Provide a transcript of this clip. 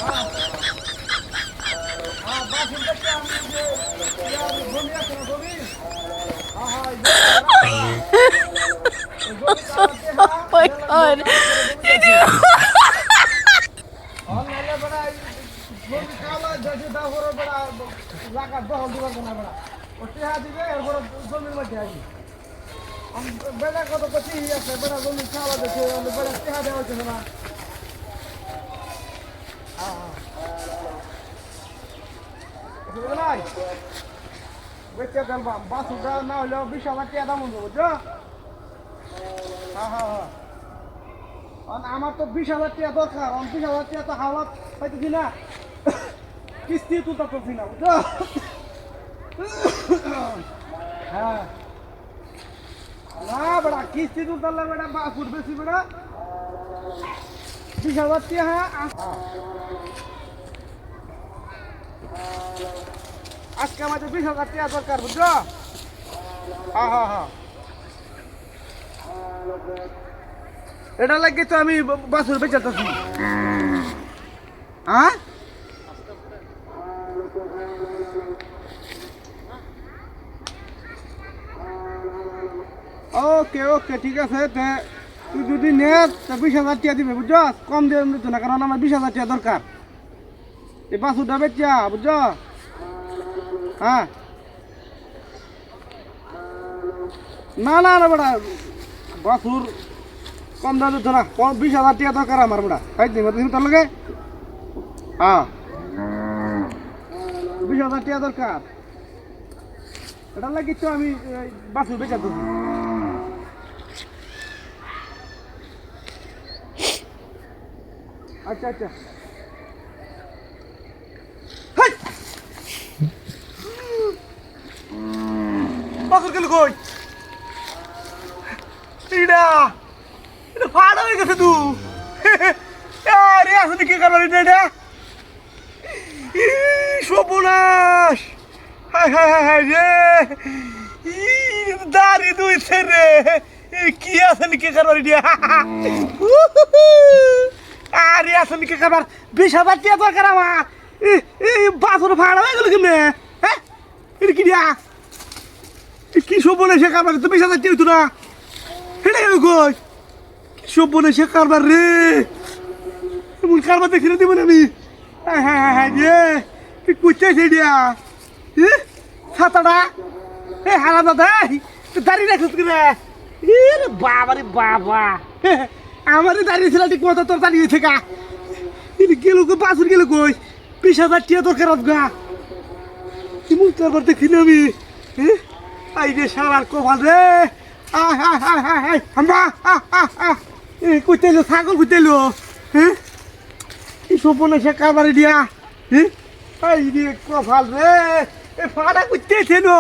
Oh my god. বেড়া কত কচি আছে বেড়া জমি খাওয়া দেখে বেড়া টেহা দেওয়া হচ্ছে না বেঁচে ফেলবাম বাসুটা না হলেও 20,000 টাকা দাম হলো বুঝছো আমার তো 20,000 টাকা দরকার 20,000 টাকা তো হাওয়া পাইতেছি না কিস্তি তুলতে পারছি না বুঝছো হ্যাঁ না বেড়া কিস্তি তুলতে বেড়া বাসুর বেশি বেড়া 20,000 টাকা আজকে আমাদের 20,000 টাকা দরকার বুঝছো হ্যাঁ এটা লাগে তো আমি বাসুর বেচাতেছি হ্যাঁ ওকে ঠিক আছে তুই যদি নেস তা 20,000 টাকা দিবে বুঝছো কম দিয়ে দিত না কারণ আমার 20,000 টাকা দরকার এই বাসুরটা বেচা বুঝছো হ্যাঁ না বেটা বাসুর কম দাম দিত না 20,000 টাকা দরকার আমার বেটা খাই দিন তার লগে হ্যাঁ 20,000 টাকা দরকার এটা লাগি তো আমি বাসুর বেচা তো আচ্ছা বাসুর গেল কই এটা ফাড়া হয়ে গেছে তু আরে আসলে কি করবার এটা সর্বনাশ হায় রে দাঁড়ি দুইছে রে কি আসলে কি করবার এটা আরে আসলে কি করবার 20,000 টাকা দরকার আমার বাসুর ফাড়া হয়ে গেল কেমনে হ্যাঁ এটা কি দিয়া কি সর্বনাশ সে কারবার তো 20,000 টাকা হইতো না হেঁটে গেল কই কি সর্বনাশ সে কারবার রে এমন কারবার দেখি না দেবেন আমি হ্যাঁ রে কি কুচাইছে দিয়া ছাতাটা হারা দাদা দাঁড়িয়ে রাখিস কিনা বাবা আমারই দাঁড়িয়ে ছিল ঠিক মতো তোর দাঁড়িয়ে থেকে গেল বাসুর গেল কই 20,000 টাকা দরকার আফগা এমন কারবার দেখি না আমি আই রে সারার কপাল রে কুইতেলো ছাগল কুইতেলো হ্যাঁ কি সপনে কারবারে দিয়া হ্যাঁ আই রে কপাল রে এ ফাড়া কুইতেছে নো